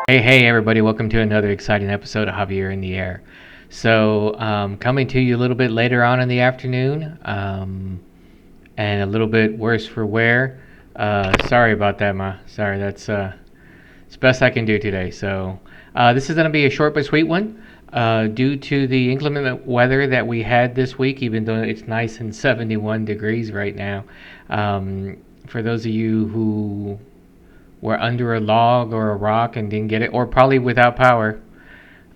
Hey, everybody, welcome to another exciting episode of Javier in the Air. Coming to you a little bit later on in the afternoon, and a little bit worse for wear. Sorry about that, Ma. Sorry, it's the best I can do today. This is going to be a short but sweet one. Due to the inclement weather that we had this week, even though it's nice and 71 degrees right now, for those of you who were under a log or a rock and didn't get it, or probably without power.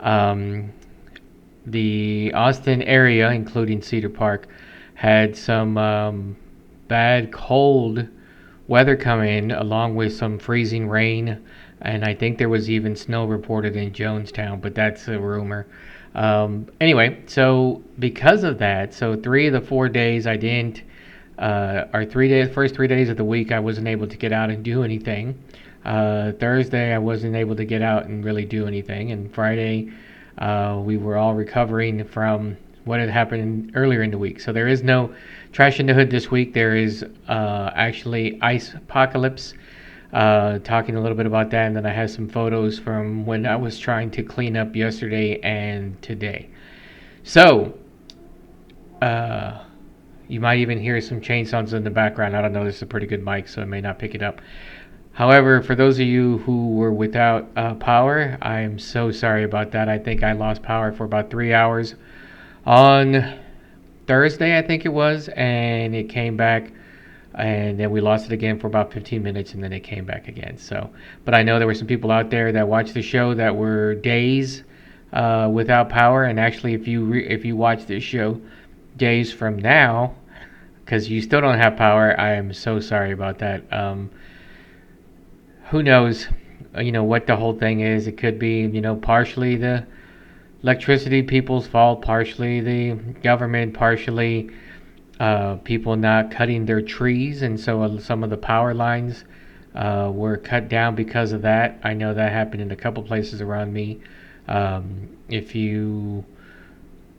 The Austin area, including Cedar Park, had some bad cold weather come in, along with some freezing rain, and I think there was even snow reported in Jonestown, but that's a rumor. Anyway, so because of that, so 3 of the 4 days I didn't, or 3 days, first 3 days of the week I wasn't able to get out and do anything. Thursday I wasn't able to get out and really do anything, and Friday we were all recovering from what had happened earlier in the week. So there is no Trash in the Hood this week. There is actually Ice-pocalypse. Talking a little bit about that, and then I have some photos from when I was trying to clean up yesterday and today. So, you might even hear some chainsaws in the background. I don't know, this is a pretty good mic, so I may not pick it up. However, for those of you who were without power, I am so sorry about that. I think I lost power for about 3 hours on Thursday, I think it was, and it came back, and then we lost it again for about 15 minutes, and then it came back again. But I know there were some people out there that watched the show that were days without power, and actually, if you watch this show days from now, because you still don't have power, I am so sorry about that. Who knows, what the whole thing is. It could be, partially the electricity people's fault, partially the government, partially people not cutting their trees, and so some of the power lines were cut down because of that. I know that happened in a couple places around me. If you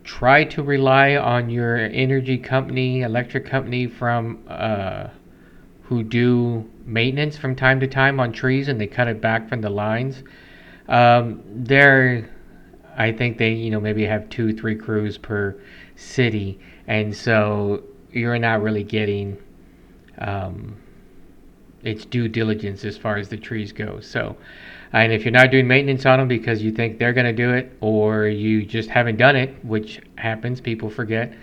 try to rely on your energy company, electric company from who do maintenance from time to time on trees, and they cut it back from the lines, I think they maybe have 2-3 crews per city, and so you're not really getting its due diligence as far as the trees go. And if you're not doing maintenance on them because you think they're going to do it, or you just haven't done it, which happens, people forget,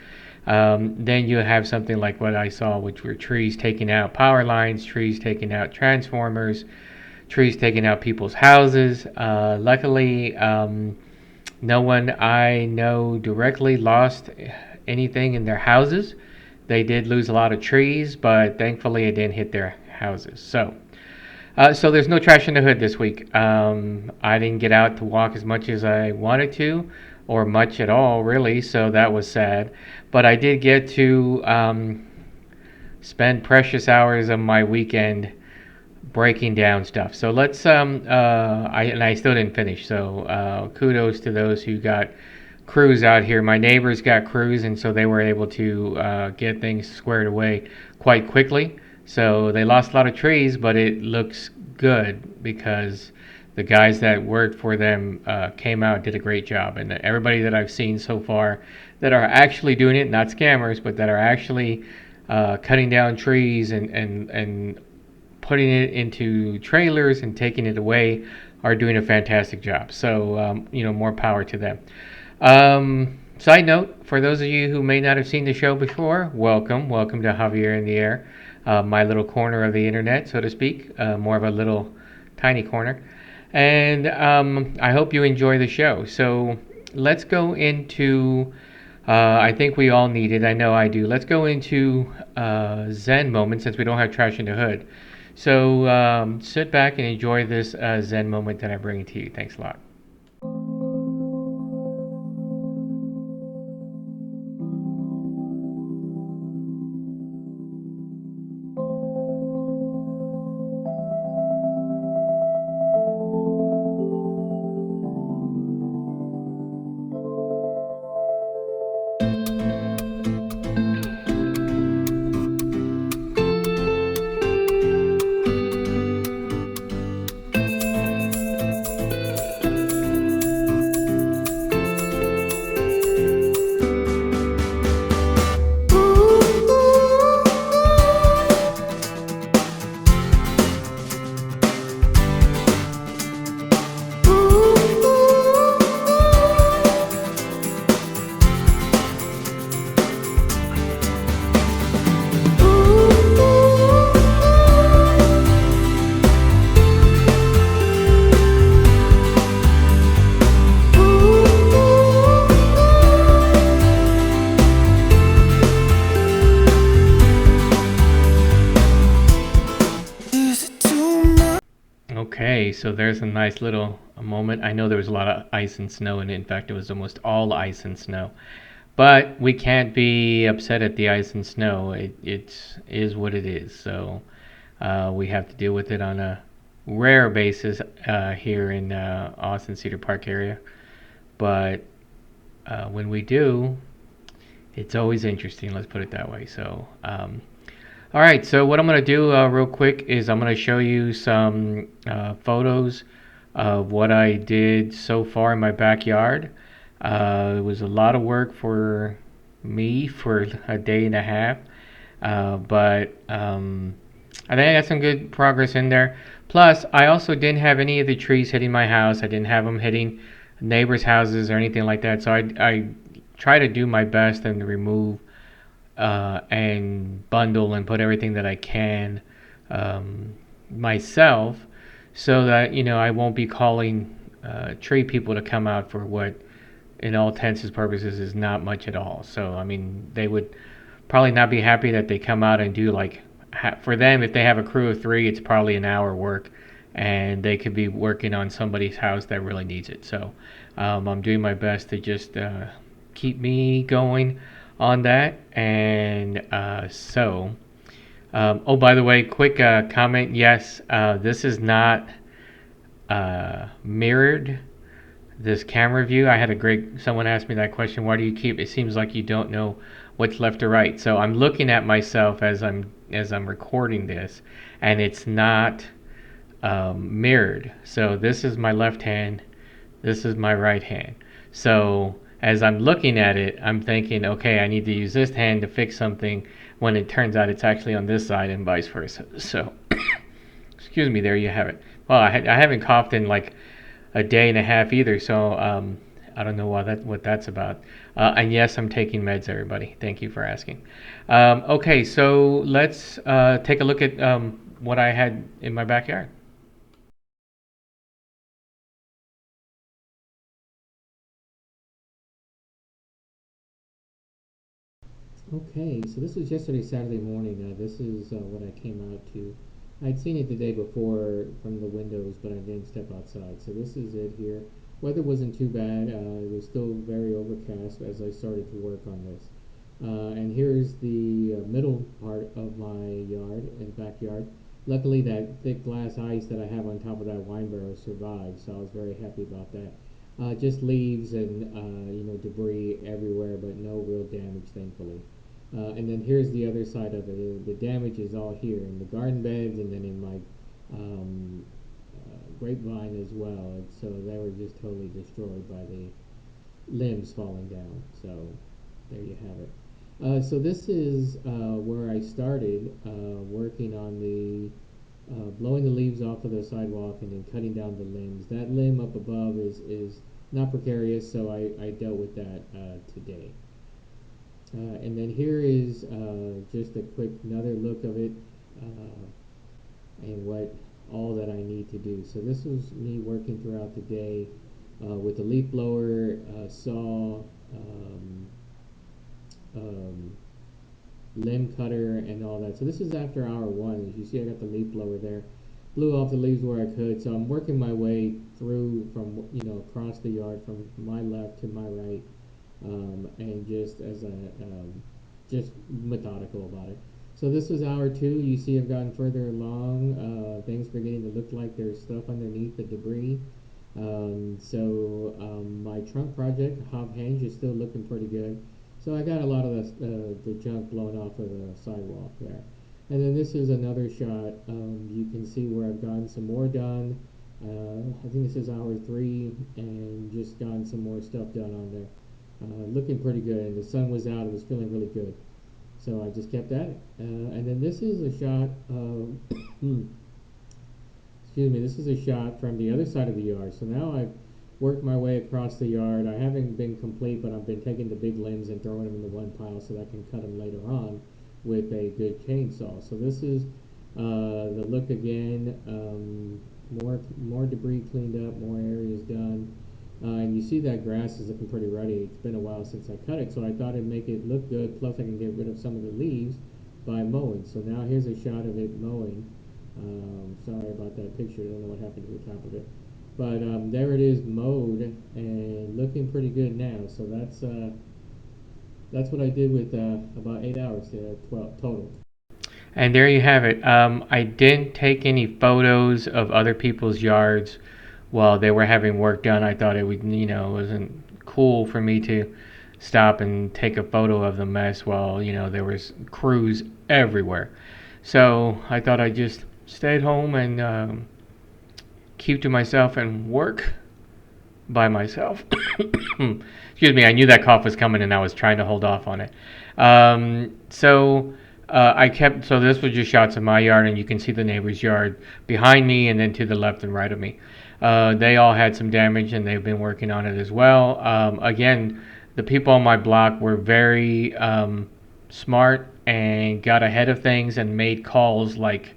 then you have something like what I saw, which were trees taking out power lines, trees taking out transformers, trees taking out people's houses. Luckily, no one I know directly lost anything in their houses. They did lose a lot of trees, but thankfully it didn't hit their houses. So there's no Trash in the Hood this week. I didn't get out to walk as much as I wanted to, or much at all, really, so that was sad. But I did get to spend precious hours of my weekend breaking down stuff. So let's, I still didn't finish, so kudos to those who got crews out here. My neighbors got crews, and so they were able to get things squared away quite quickly. So they lost a lot of trees, but it looks good because the guys that worked for them came out and did a great job. And everybody that I've seen so far that are actually doing it, not scammers, but that are actually cutting down trees and putting it into trailers and taking it away, are doing a fantastic job. So, more power to them. Side note, for those of you who may not have seen the show before, welcome to Javier in the Air, my little corner of the internet, so to speak, more of a little tiny corner. And I hope you enjoy the show. So let's go into, I think we all need it, I know I do. Let's go into Zen moment, since we don't have Trash in the Hood. So sit back and enjoy this Zen moment that I bring to you. Thanks a lot. Okay, so there's a nice little moment. I know there was a lot of ice and snow, and in fact, it was almost all ice and snow. But we can't be upset at the ice and snow. It is what it is. So we have to deal with it on a rare basis here in Austin Cedar Park area. But when we do, it's always interesting. Let's put it that way. So all right, so what I'm going to do real quick is I'm going to show you some photos of what I did so far in my backyard. It was a lot of work for me for a day and a half, but I think I got some good progress in there. Plus, I also didn't have any of the trees hitting my house. I didn't have them hitting neighbors' houses or anything like that. So I try to do my best and remove and bundle and put everything that I can myself, so that I won't be calling tree people to come out for what, in all intents and purposes, is not much at all. So I mean, they would probably not be happy that they come out and do like for them, if they have a crew of three, it's probably an hour work, and they could be working on somebody's house that really needs it. So I'm doing my best to just keep me going on that. And oh, by the way, quick comment. Yes, this is not mirrored. This camera view. I had someone asked me that question. Why do you keep? It seems like you don't know what's left or right. So I'm looking at myself as I'm recording this, and it's not mirrored. So this is my left hand. This is my right hand. So as I'm looking at it, I'm thinking, okay, I need to use this hand to fix something, when it turns out it's actually on this side and vice versa. So, excuse me, there you have it. Well, I haven't coughed in like a day and a half either, so I don't know what that's about. And yes, I'm taking meds, everybody. Thank you for asking. Okay, so let's take a look at what I had in my backyard. Okay, so this was yesterday, Saturday morning. This is what I came out to. I'd seen it the day before from the windows, but I didn't step outside. So this is it here. Weather wasn't too bad. It was still very overcast as I started to work on this. And here's the middle part of my yard and backyard. Luckily, that thick glass ice that I have on top of that wine barrel survived, so I was very happy about that. Just leaves and debris everywhere, but no real damage, thankfully. And then here's the other side of it. The damage is all here in the garden beds, and then in my grapevine as well. And so they were just totally destroyed by the limbs falling down. So there you have it. So this is where I started working on the blowing the leaves off of the sidewalk and then cutting down the limbs. That limb up above is not precarious, so I dealt with that today. And then here is just a quick another look of it and what all that I need to do. So this was me working throughout the day with the leaf blower, saw, um, limb cutter, and all that. So this is after hour one. As you see, I got the leaf blower there. Blew off the leaves where I could. So I'm working my way through from across the yard from my left to my right, and just methodical about it. So this is hour two. You see, I've gotten further along. Things beginning to look like there's stuff underneath the debris. My trunk project, hop hinge, is still looking pretty good. So I got a lot of the junk blown off of the sidewalk there. And then this is another shot. You can see where I've gotten some more done. I think this is hour three, and just gotten some more stuff done on there. Looking pretty good, and the sun was out. It was feeling really good. So I just kept at it. And then this is a shot of, excuse me, this is a shot from the other side of the yard. So now I've worked my way across the yard. I haven't been complete, but I've been taking the big limbs and throwing them into one pile so that I can cut them later on with a good chainsaw. So this is the look again. More debris cleaned up, more areas done. And you see that grass is looking pretty ready. It's been a while since I cut it, so I thought it'd make it look good. Plus, I can get rid of some of the leaves by mowing. So now here's a shot of it mowing. Sorry about that picture. I don't know what happened to the top of it. But there it is mowed and looking pretty good now. So that's what I did with about 8 hours there, 12 total. And there you have it. I didn't take any photos of other people's yards while they were having work done. I thought it would, it wasn't cool for me to stop and take a photo of the mess while, there was crews everywhere. So I thought I'd just stay at home and keep to myself and work by myself. Excuse me, I knew that cough was coming and I was trying to hold off on it. So this was just shots of my yard, and you can see the neighbor's yard behind me and then to the left and right of me. They all had some damage and they've been working on it as well. Again, the people on my block were very smart and got ahead of things and made calls like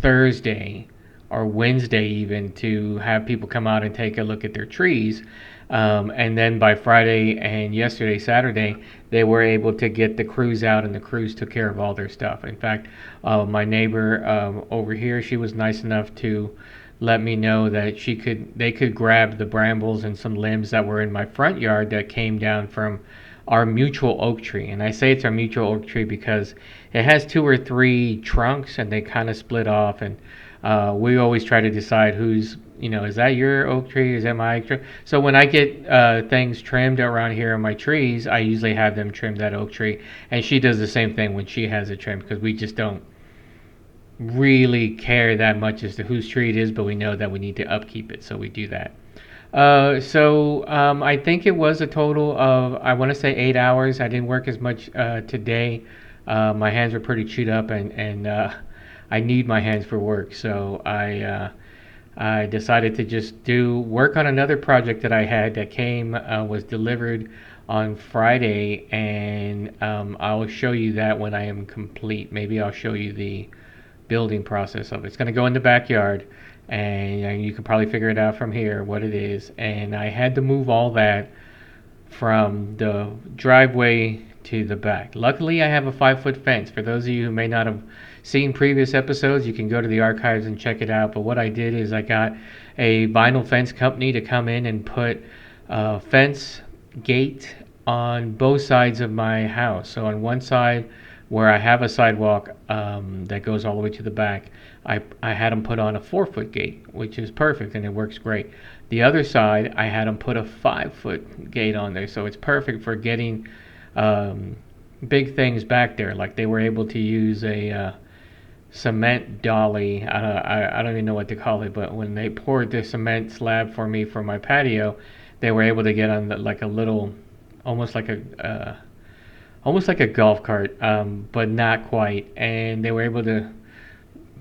Thursday or Wednesday even to have people come out and take a look at their trees. And then by Friday and yesterday, Saturday, they were able to get the crews out, and the crews took care of all their stuff. In fact, my neighbor over here, she was nice enough to let me know that they could grab the brambles and some limbs that were in my front yard that came down from our mutual oak tree. And I say it's our mutual oak tree because it has two or three trunks and they kind of split off. And we always try to decide is that your oak tree? Is that my oak tree? So when I get things trimmed around here on my trees, I usually have them trim that oak tree. And she does the same thing when she has it trimmed because we just don't really care that much as to whose tree it is, but we know that we need to upkeep it, so we do that. I think it was a total of, I want to say 8 hours. I didn't work as much today. My hands were pretty chewed up, and I need my hands for work. So I decided to just do work on another project that I had that was delivered on Friday, and I'll show you that when I am complete. Maybe I'll show you the building process of it. It's going to go in the backyard, and you can probably figure it out from here what it is. And I had to move all that from the driveway to the back. Luckily, I have a 5 foot fence. For those of you who may not have seen previous episodes, you can go to the archives and check it out. But what I did is I got a vinyl fence company to come in and put a fence gate on both sides of my house. So on one side, where I have a sidewalk that goes all the way to the back, I had them put on a 4 foot gate, which is perfect and it works great. The other side, I had them put a 5 foot gate on there, so it's perfect for getting big things back there. Like they were able to use a cement dolly. I don't even know what to call it, but when they poured the cement slab for me for my patio, they were able to get on like a little, almost like a golf cart, but not quite. And they were able to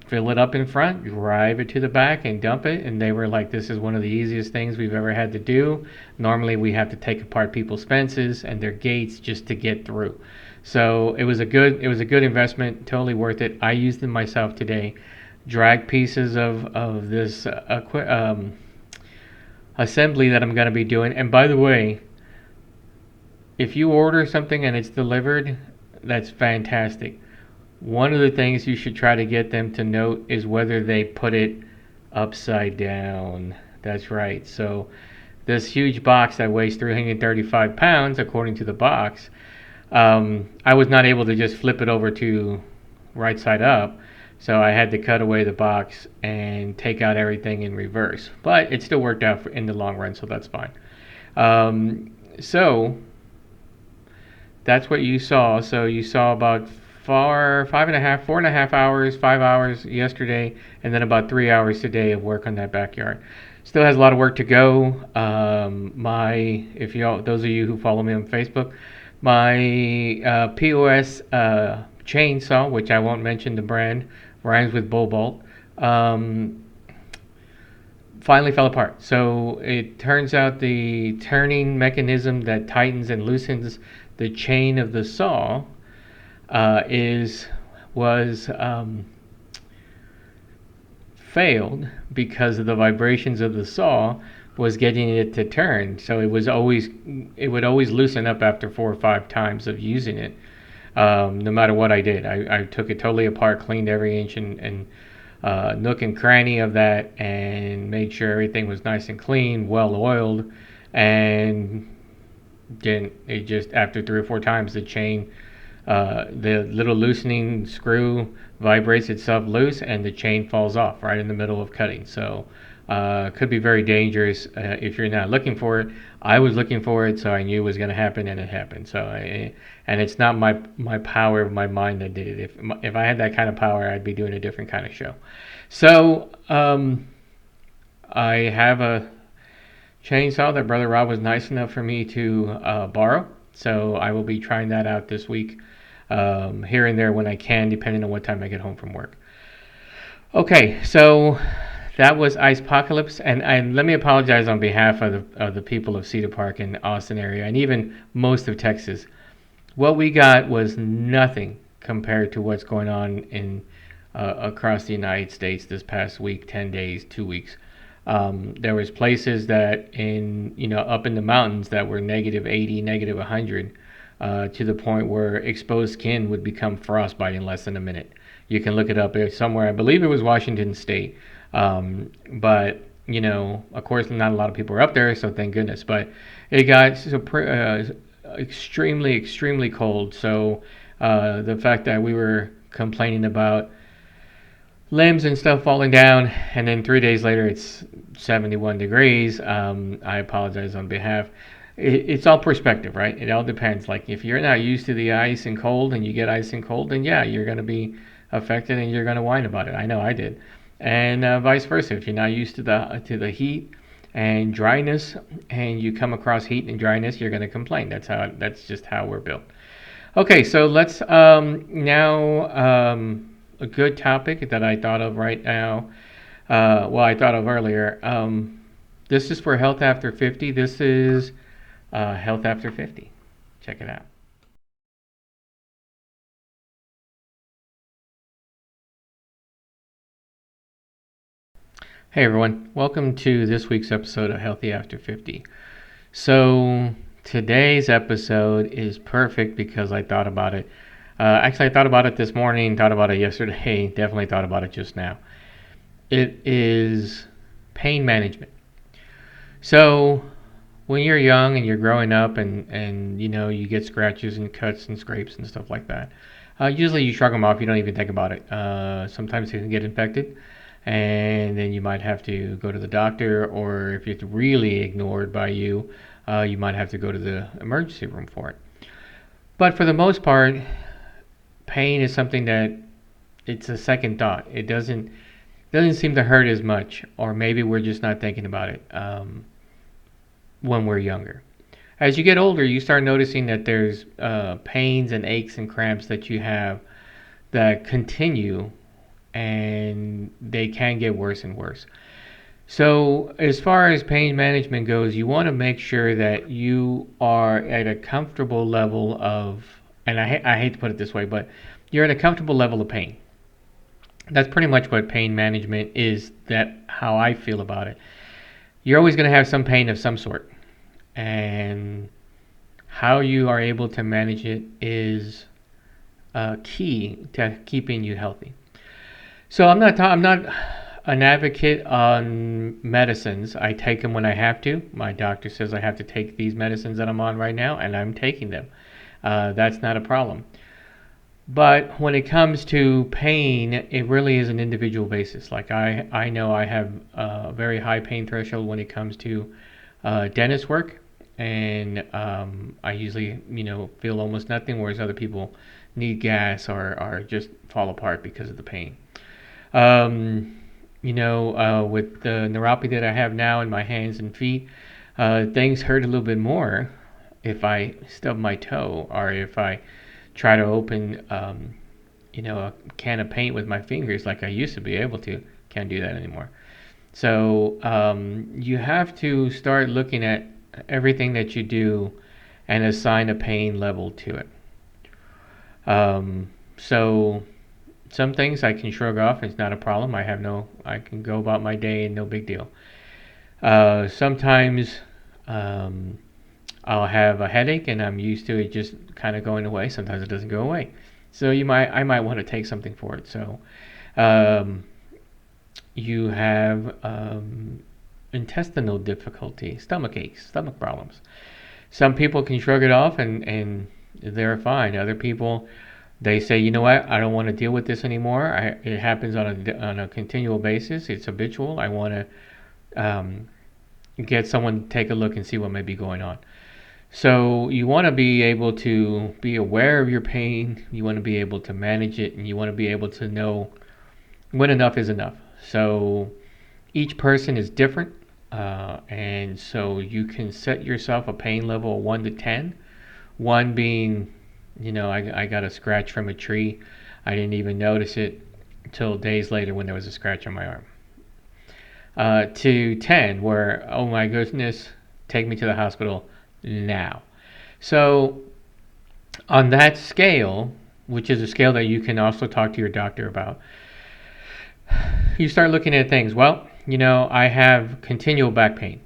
fill it up in front, drive it to the back, and dump it. And they were like, "This is one of the easiest things we've ever had to do. Normally, we have to take apart people's fences and their gates just to get through." So it was a good investment, totally worth it. I used them myself today. Drag pieces of this assembly that I'm going to be doing. And by the way, if you order something and it's delivered, that's fantastic. One of the things you should try to get them to note is whether they put it upside down. That's right. So this huge box that weighs 335 pounds, according to the box, I was not able to just flip it over to right side up. So I had to cut away the box and take out everything in reverse. But it still worked out in the long run, so that's fine. So that's what you saw. So you saw about 4.5 hours, 5 hours yesterday, and then about 3 hours today of work on that backyard. Still has a lot of work to go. Those of you who follow me on Facebook, my POS chainsaw, which I won't mention the brand, rhymes with Bobolt, finally fell apart. So it turns out the turning mechanism that tightens and loosens the chain of the saw was failed because of the vibrations of the saw was getting it to turn. So it would always loosen up after 4 or 5 times of using it. No matter what I did, I took it totally apart, cleaned every inch, and nook and cranny of that and made sure everything was nice and clean, well oiled, and then it just after 3 or 4 times the chain, the little loosening screw vibrates itself loose and the chain falls off right in the middle of cutting. So could be very dangerous if you're not looking for it. I was looking for it, so I knew it was going to happen, and it happened. And it's not my power of my mind that did it. If I had that kind of power, I'd be doing a different kind of show. So I have a chainsaw that Brother Rob was nice enough for me to borrow. So I will be trying that out this week, here and there when I can, depending on what time I get home from work. Okay, so that was Ice-pocalypse, and let me apologize on behalf of the people of Cedar Park and Austin area, and even most of Texas. What we got was nothing compared to what's going on in across the United States this past week, 10 days, 2 weeks. There was places that up in the mountains that were -80, -100, to the point where exposed skin would become frostbite in less than a minute. You can look it up somewhere. I believe it was Washington State. But of course, not a lot of people are up there, so thank goodness. But it got so extremely, extremely cold. So the fact that we were complaining about limbs and stuff falling down, and then 3 days later it's 71 degrees. I apologize on behalf. It's all perspective, right? It all depends. Like if you're not used to the ice and cold, and you get ice and cold, then yeah, you're going to be affected, and you're going to whine about it. I know I did. And vice versa. If you're not used to the heat and dryness, and you come across heat and dryness, you're going to complain. That's just how we're built. Okay, so let's now a good topic that I thought of right now. I thought of earlier. This is for Health After 50. This is Health After 50. Check it out. Hey everyone, welcome to this week's episode of Healthy After 50. So today's episode is perfect because I thought about it. Actually, I thought about it this morning, thought about it yesterday, definitely thought about it just now. It is pain management. So when you're young and you're growing up and you get scratches and cuts and scrapes and stuff like that, usually you shrug them off, you don't even think about it. Sometimes they can get infected, and then you might have to go to the doctor, or if it's really ignored by you, you might have to go to the emergency room for it. But for the most part, pain is something that it's a second thought. It doesn't seem to hurt as much, or maybe we're just not thinking about it when we're younger. As you get older, you start noticing that there's pains and aches and cramps that you have that continue, and they can get worse and worse. So as far as pain management goes, you want to make sure that you are at a comfortable level of, and I hate to put it this way, but you're at a comfortable level of pain. That's pretty much what pain management is, that how I feel about it. You're always going to have some pain of some sort, and how you are able to manage it is key to keeping you healthy. So I'm not an advocate on medicines. I take them when I have to. My doctor says I have to take these medicines that I'm on right now, and I'm taking them. That's not a problem. But when it comes to pain, it really is an individual basis. Like I know I have a very high pain threshold when it comes to dentist work, and I usually feel almost nothing, whereas other people need gas or just fall apart because of the pain. With the neuropathy that I have now in my hands and feet, things hurt a little bit more if I stub my toe, or if I try to open, a can of paint with my fingers like I used to be able to. Can't do that anymore. So you have to start looking at everything that you do and assign a pain level to it. So some things I can shrug off. It's not a problem. I can go about my day and no big deal. Sometimes I'll have a headache and I'm used to it just kind of going away. Sometimes it doesn't go away. So I might want to take something for it. So you have intestinal difficulty, stomach aches, stomach problems. Some people can shrug it off and they're fine. Other people, they say, you know what, I don't want to deal with this anymore. It happens on a continual basis. It's habitual. I want to get someone to take a look and see what may be going on. So you want to be able to be aware of your pain. You want to be able to manage it, and you want to be able to know when enough is enough. So each person is different, and so you can set yourself a pain level of 1 to 10. 1 being, I got a scratch from a tree. I didn't even notice it until days later when there was a scratch on my arm. To 10, where, oh my goodness, take me to the hospital now. So on that scale, which is a scale that you can also talk to your doctor about, you start looking at things. Well, I have continual back pain.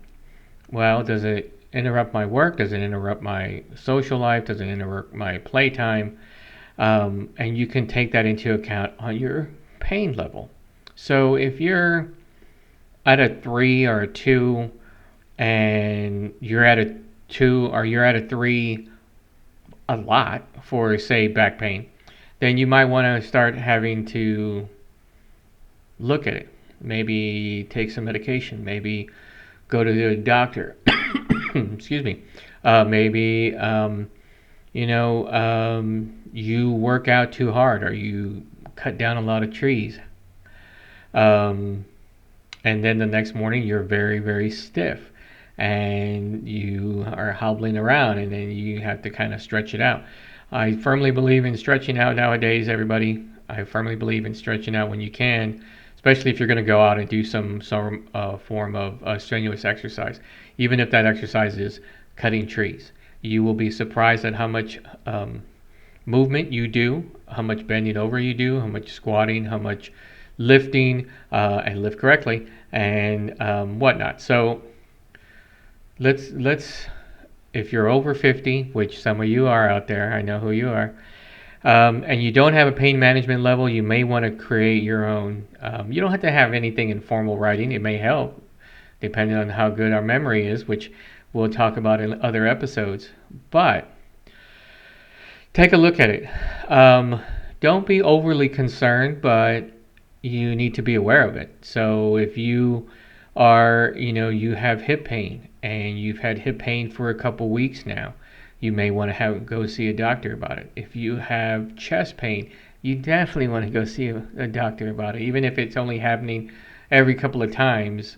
Well, does it interrupt my work? Does it interrupt my social life? Does it interrupt my playtime? And you can take that into account on your pain level. So if you're at a 3 or a 2 and you're at a 2 or you're at a 3 a lot for, say, back pain, then you might want to start having to look at it. Maybe take some medication. Maybe go to the doctor. Excuse me. Maybe you work out too hard, or you cut down a lot of trees. And then the next morning you're very, very stiff and you are hobbling around, and then you have to kind of stretch it out. I firmly believe in stretching out nowadays, everybody. I firmly believe in stretching out when you can, especially if you're going to go out and do some form of strenuous exercise. Even if that exercise is cutting trees, you will be surprised at how much movement you do, how much bending over you do, how much squatting, how much lifting, and lift correctly, and whatnot. So let's if you're over 50, which some of you are out there, I know who you are, and you don't have a pain management level, you may want to create your own. You don't have to have anything in formal writing. It may help, depending on how good our memory is, which we'll talk about in other episodes. But take a look at it. Don't be overly concerned, but you need to be aware of it. So if you are, you have hip pain and you've had hip pain for a couple weeks now, you may want to go see a doctor about it. If you have chest pain, you definitely want to go see a doctor about it, even if it's only happening every couple of times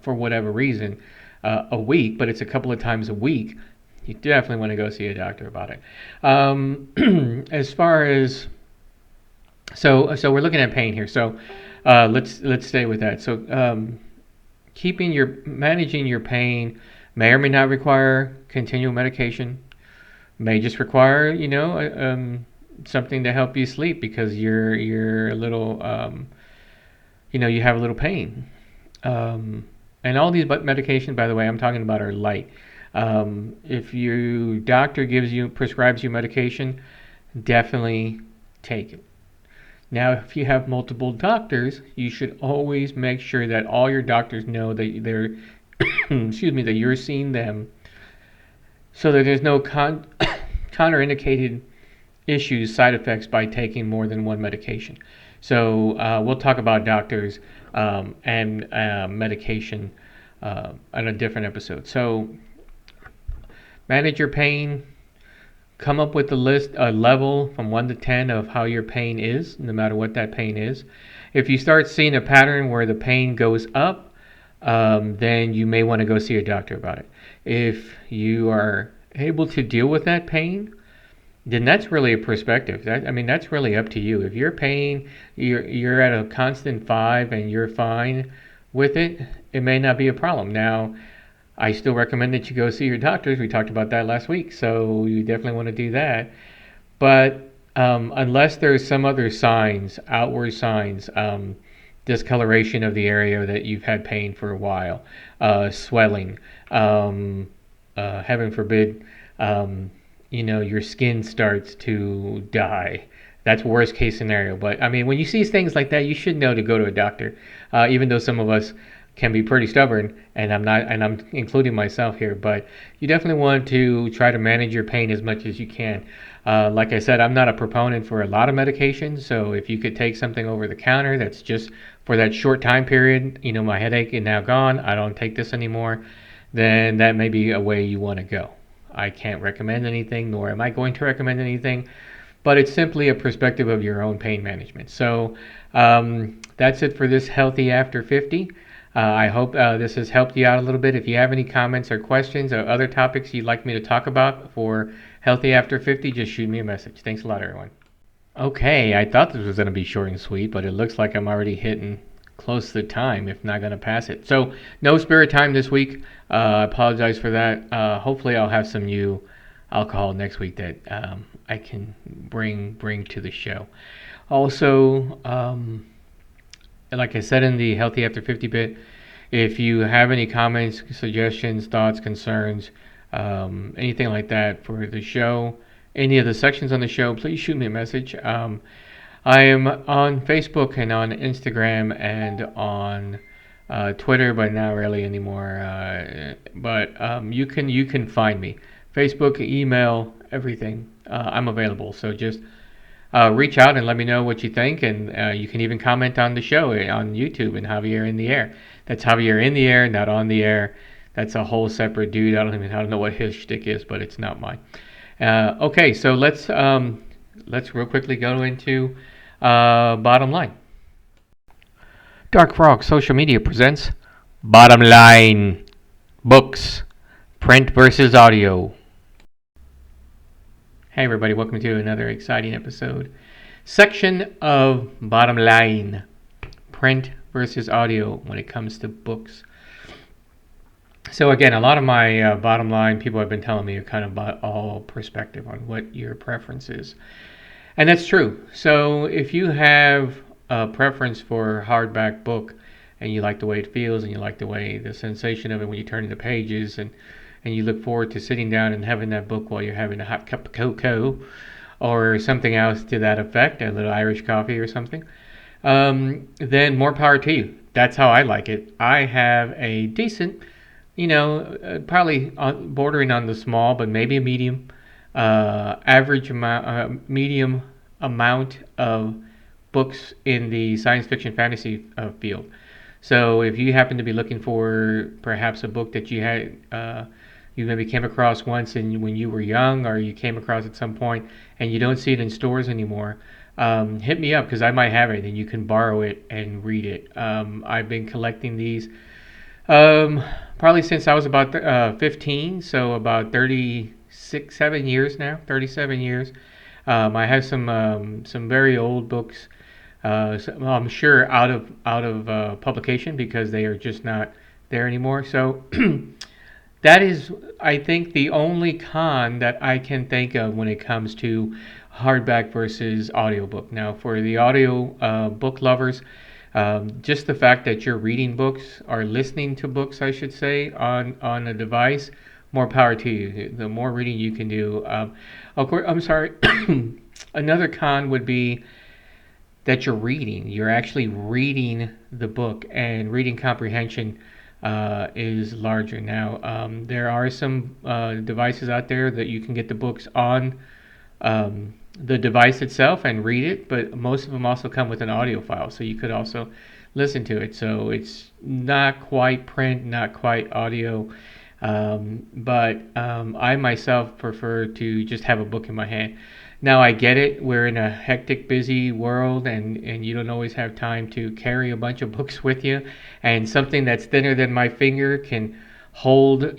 for whatever reason a week, but it's a couple of times a week. You definitely want to go see a doctor about it. As far as so we're looking at pain here. So let's stay with that. So managing your pain may or may not require continual medication. May just require something to help you sleep because you're a little you have a little pain. And all these medications, by the way, I'm talking about are light. If your doctor prescribes you medication, definitely take it. Now, if you have multiple doctors, you should always make sure that all your doctors know that they're, that you're seeing them, so that there's no counterindicated issues, side effects by taking more than one medication. So we'll talk about doctors and medication on a different episode. So manage your pain. Come up with a level from 1 to 10 of how your pain is, no matter what that pain is. If you start seeing a pattern where the pain goes up, then you may want to go see a doctor about it. If you are able to deal with that pain, then that's really a perspective. That's really up to you. If your pain, you're at a constant 5 and you're fine with it, it may not be a problem. Now, I still recommend that you go see your doctors. We talked about that last week, so you definitely want to do that. But unless there's some other signs, outward signs, discoloration of the area that you've had pain for a while, swelling, heaven forbid, your skin starts to die, That's worst case scenario. But I mean, when you see things like that, you should know to go to a doctor. Even though some of us can be pretty stubborn, and I'm not, and I'm including myself here. But you definitely want to try to manage your pain as much as you can. Like I said, I'm not a proponent for a lot of medications. So if you could take something over the counter that's just for that short time period, my headache is now gone. I don't take this anymore. Then that may be a way you want to go. I can't recommend anything, nor am I going to recommend anything, but it's simply a perspective of your own pain management. So that's it for this Healthy After 50. I hope this has helped you out a little bit. If you have any comments or questions or other topics you'd like me to talk about for Healthy After 50, just shoot me a message. Thanks a lot, everyone. Okay, I thought this was going to be short and sweet, but it looks like I'm already hitting close to the time, if not going to pass it. So, no spirit time this week. I apologize for that. Hopefully, I'll have some new alcohol next week that I can bring to the show. Also, like I said in the Healthy After 50 bit, if you have any comments, suggestions, thoughts, concerns, anything like that for the show, any of the sections on the show, please shoot me a message. I am on Facebook and on Instagram and on Twitter, but not really anymore. But you can find me. Facebook, email, everything. I'm available. So just reach out and let me know what you think, and you can even comment on the show on YouTube and Javier In The Air. That's Javier In The Air, not on the air. That's a whole separate dude. I don't know what his shtick is, but it's not mine. Okay, so let's real quickly go into bottom line. Dark Frog Social Media presents Bottom Line Books, Print versus Audio. Hey everybody, welcome to another exciting episode. Section of Bottom Line, Print versus Audio when it comes to books. So again, a lot of my bottom line people have been telling me are kind of about all perspective on what your preference is. And that's true. So if you have a preference for a hardback book and you like the way it feels and you like the sensation of it when you turn the pages and you look forward to sitting down and having that book while you're having a hot cup of cocoa or something else to that effect, a little Irish coffee or something, then more power to you. That's how I like it. I have a decent, probably bordering on the small, but maybe a medium, average amount, medium amount of books in the science fiction fantasy field. So if you happen to be looking for perhaps a book that you had, you maybe came across once when you were young, or you came across at some point and you don't see it in stores anymore, hit me up because I might have it and you can borrow it and read it. I've been collecting these probably since I was about 15, so about 37 years now. I have some very old books. I'm sure out of publication because they are just not there anymore. So that is, I think, the only con that I can think of when it comes to hardback versus audiobook. Now, for the audio book lovers, just the fact that you're reading books or listening to books, I should say, on a device, more power to you. The more reading you can do. Of course, I'm sorry. Another con would be that you're reading. You're actually reading the book, and reading comprehension is larger now. There are some devices out there that you can get the books on the device itself and read it, but most of them also come with an audio file, so you could also listen to it. So it's not quite print, not quite audio, but I myself prefer to just have a book in my hand. Now I get it, we're in a hectic, busy world, and you don't always have time to carry a bunch of books with you, and something that's thinner than my finger can hold,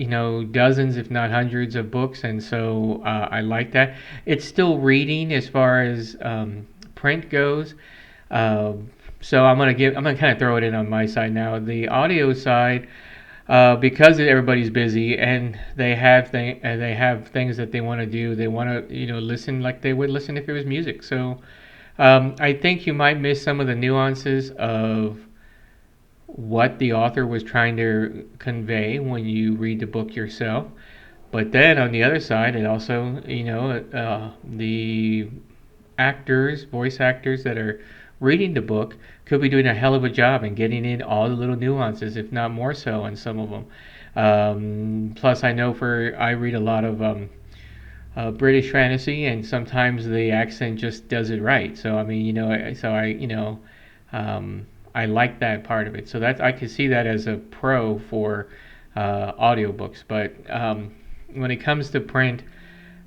dozens if not hundreds of books, and so I like that. It's still reading as far as print goes. So I'm gonna kind of throw it in on my side now. The audio side, because everybody's busy and they have things that they want to do. They want to listen like they would listen if it was music. So I think you might miss some of the nuances of what the author was trying to convey when you read the book yourself. But then on the other side, it also, the actors, voice actors that are reading the book could be doing a hell of a job and getting in all the little nuances, if not more so, on some of them. Plus, I know I read a lot of British fantasy, and sometimes the accent just does it right. So I mean, I like that part of it. So I could see that as a pro for audiobooks. But when it comes to print,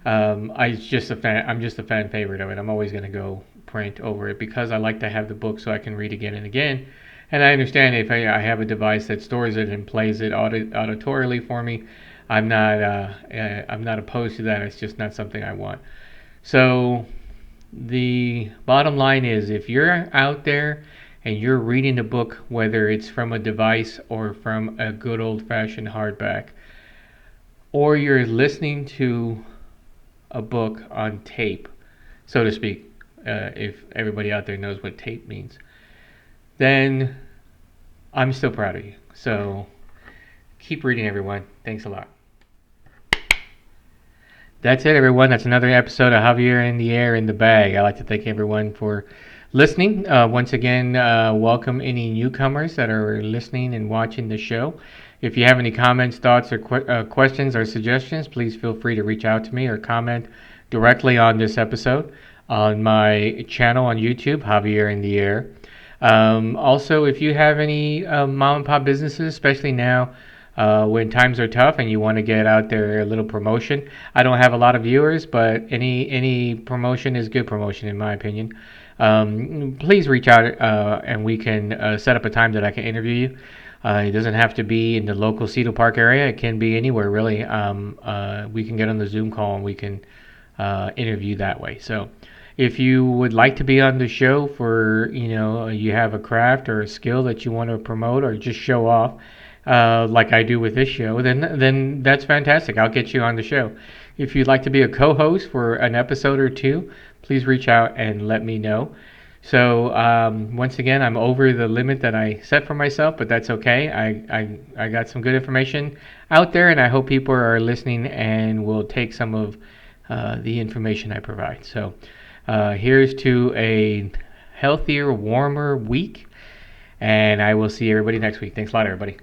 I'm just a fan favorite of it. I'm always going to go print over it because I like to have the book so I can read again and again. And I understand if I have a device that stores it and plays it auditorily for me, I'm not opposed to that. It's just not something I want. So the bottom line is, if you're out there and you're reading a book, whether it's from a device or from a good old-fashioned hardback, or you're listening to a book on tape, so to speak, if everybody out there knows what tape means, then I'm still proud of you. So keep reading, everyone. Thanks a lot. That's it, everyone. That's another episode of Javier in the Air in the Bag. I'd like to thank everyone for listening. Once again, welcome any newcomers that are listening and watching the show. If you have any comments, thoughts, or questions or suggestions, please feel free to reach out to me or comment directly on this episode on my channel on YouTube, Javier in the Air. Also, if you have any mom and pop businesses, especially now, when times are tough and you want to get out there a little promotion. I don't have a lot of viewers, but any promotion is good promotion in my opinion. Please reach out and we can set up a time that I can interview you. It doesn't have to be in the local Cedar Park area. It can be anywhere really. We can get on the Zoom call and we can interview that way. So if you would like to be on the show for, you have a craft or a skill that you want to promote or just show off, like I do with this show, then that's fantastic. I'll get you on the show. If you'd like to be a co-host for an episode or two, please reach out and let me know. So once again, I'm over the limit that I set for myself, but that's okay. I got some good information out there, and I hope people are listening and will take some of the information I provide. So here's to a healthier, warmer week, and I will see everybody next week. Thanks a lot, everybody.